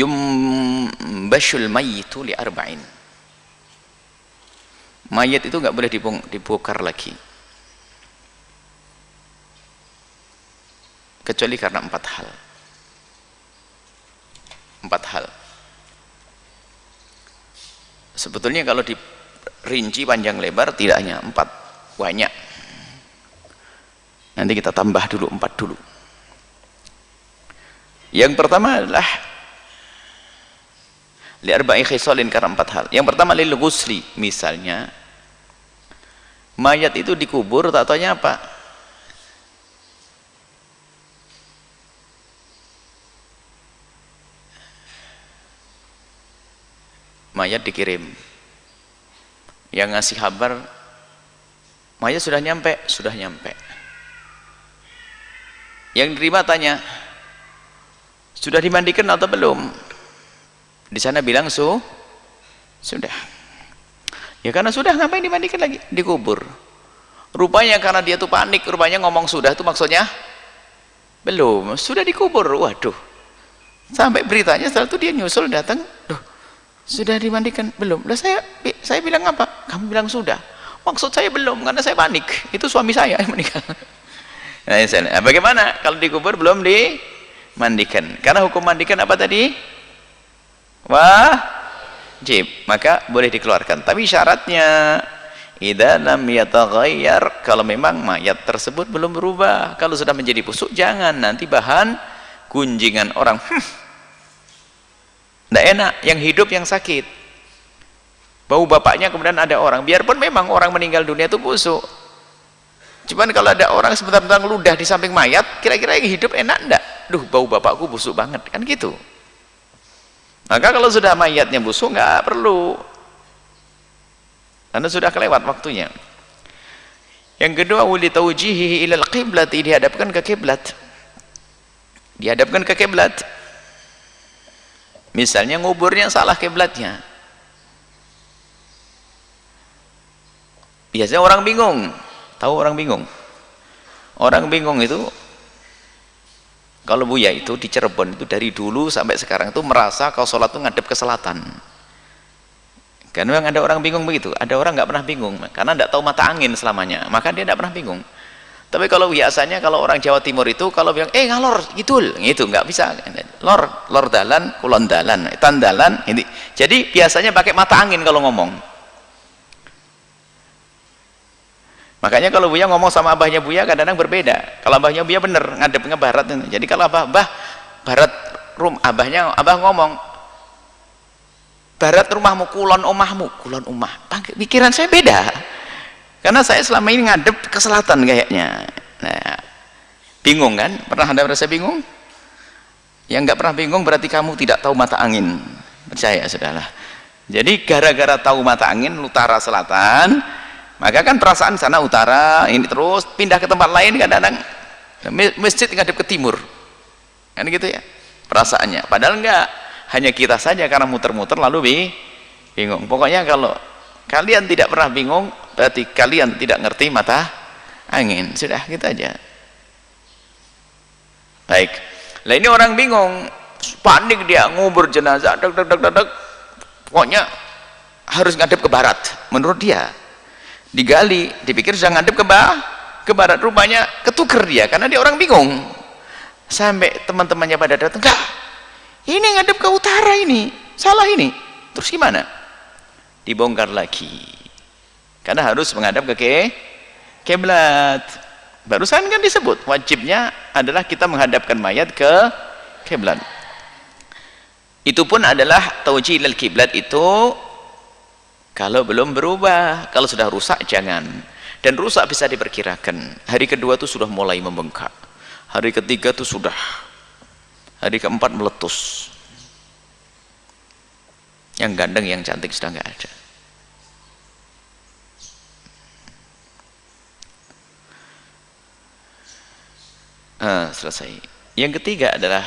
yumbashul mayyitu li arba'in. Mayat itu nggak boleh dibongkar lagi kecuali karena 4 hal. 4 hal. Sebetulnya kalau dirinci panjang lebar tidak hanya 4, banyak. Nanti kita tambah dulu 4 dulu. Yang pertama adalah li arba'i khisalin, karena 4 hal. Yang pertama lil ghusli, misalnya mayat itu dikubur, tak taunya apa? Mayat dikirim, yang ngasih kabar mayat sudah nyampe, sudah nyampe. Yang nerima tanya, sudah dimandikan atau belum? Di sana bilang sudah. Ya karena sudah, ngapain dimandikan lagi? Dikubur. Rupanya karena dia tuh panik, rupanya ngomong sudah itu maksudnya belum, sudah dikubur. Waduh, sampai beritanya setelah itu dia nyusul datang, loh sudah dimandikan belum? Lah saya bilang apa? Kamu bilang sudah. Maksud saya belum, karena saya panik. Itu suami saya yang meninggal. Nah, bagaimana kalau dikubur belum dimandikan? Karena hukum mandikan apa tadi? Wajib, maka boleh dikeluarkan. Tapi syaratnya idza lam yataghayyar, kalau memang mayat tersebut belum berubah. Kalau sudah menjadi busuk jangan, nanti bahan gunjingan orang. Tidak enak, yang hidup yang sakit. Bau bapaknya kemudian ada orang, biarpun memang orang meninggal dunia itu busuk. Cuman kalau ada orang sebentar-bentar ngeludah di samping mayat, kira-kira yang hidup enak enggak? Duh, bau bapakku busuk banget, kan gitu. Maka kalau sudah mayatnya busuk nggak perlu, karena sudah kelewat waktunya. Yang kedua, wali taujihihi ilal qiblat, dihadapkan ke kiblat. Dihadapkan ke kiblat. Misalnya nguburnya salah kiblatnya. Biasanya orang bingung. Tahu orang bingung? Orang bingung itu, kalau Buya itu di Cirebon itu dari dulu sampai sekarang itu merasa kalau sholat itu ngadep ke selatan. Karena memang ada orang bingung begitu. Ada orang nggak pernah bingung karena nggak tahu mata angin selamanya, maka dia nggak pernah bingung. Tapi kalau biasanya kalau orang Jawa Timur itu kalau bilang ngalor gitu nggak bisa. Lor dalan, kulon dalan, tandalan ini. Jadi biasanya pakai mata angin kalau ngomong. Makanya kalau Buya ngomong sama abahnya Buya kadang-kadang berbeda. Kalau abahnya Buya bener ngadep ke barat. Jadi kalau abah barat abah ngomong barat rumahmu, kulon omahmu, kulon omah. Pikiran saya beda. Karena saya selama ini ngadep ke selatan kayaknya. Nah, bingung kan? Pernah Anda merasa bingung? Yang nggak pernah bingung berarti kamu tidak tahu mata angin. Percaya sudahlah. Jadi gara-gara tahu mata angin utara selatan, maka kan perasaan sana utara, ini terus pindah ke tempat lain kadang-kadang masjid ngadep ke timur. Kan gitu ya perasaannya. Padahal enggak, hanya kita saja karena muter-muter lalu bingung. Pokoknya kalau kalian tidak pernah bingung, berarti kalian tidak ngerti mata angin. Sudah, gitu aja. Baik. Lah ini orang bingung, panik dia ngubur jenazah, pokoknya harus ngadep ke barat. Menurut dia, digali, dipikir sudah ngadep ke barat, rupanya ketuker dia karena dia orang bingung. Sampai teman-temannya pada datang, enggak, ini ngadep ke utara, ini salah ini. Terus gimana? Dibongkar lagi. Karena harus menghadap ke kiblat. Barusan kan disebut wajibnya adalah kita menghadapkan mayat ke kiblat. Itu pun adalah taujihil kiblat itu kalau belum berubah. Kalau sudah rusak jangan. Dan rusak bisa diperkirakan. Hari kedua itu sudah mulai membengkak. Hari ketiga itu sudah. Hari keempat meletus. Yang ganteng, yang cantik sudah nggak ada. Selesai. Yang ketiga adalah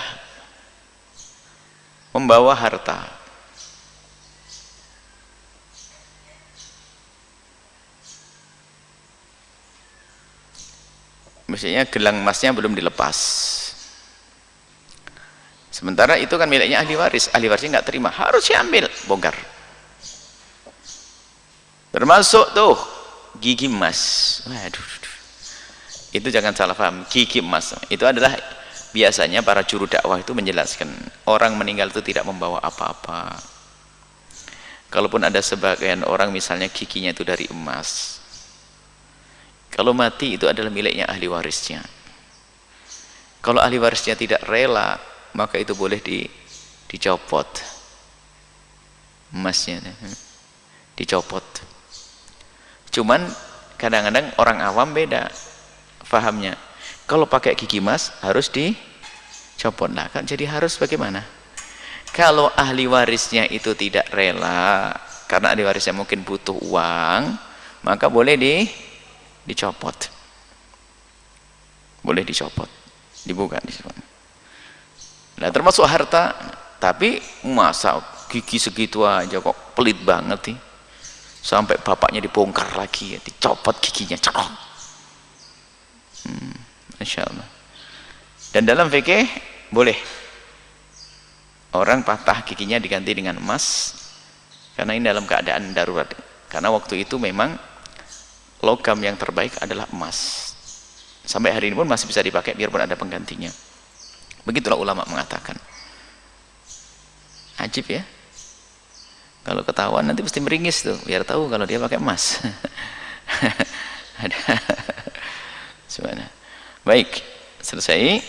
membawa harta. Misalnya gelang emasnya belum dilepas. Sementara itu kan miliknya ahli warisnya nggak terima, harus diambil, bongkar. Termasuk tuh gigi emas. Waduh, itu jangan salah paham. Gigi emas itu adalah biasanya para juru dakwah itu menjelaskan orang meninggal itu tidak membawa apa-apa. Kalaupun ada sebagian orang misalnya giginya itu dari emas, kalau mati itu adalah miliknya ahli warisnya. Kalau ahli warisnya tidak rela, maka itu boleh dicopot emasnya, dicopot. Cuman kadang-kadang orang awam beda fahamnya. Kalau pakai gigi emas harus dicopot, lah kan jadi harus bagaimana? Kalau ahli warisnya itu tidak rela, karena ahli warisnya mungkin butuh uang, maka boleh dicopot. Boleh dicopot, dibuka di sana. Nah, termasuk harta, tapi masa gigi segitu aja kok pelit banget nih. Sampai bapaknya dibongkar lagi, ya, dicopot giginya, cekok. Insya Allah. Dan dalam fikih boleh orang patah giginya diganti dengan emas, karena ini dalam keadaan darurat. Karena waktu itu memang logam yang terbaik adalah emas. Sampai hari ini pun masih bisa dipakai biarpun ada penggantinya. Begitulah ulama mengatakan. Ajib ya. Kalau ketahuan nanti pasti meringis tuh, biar tahu kalau dia pakai emas. Ada. Sebenarnya. Baik, selesai.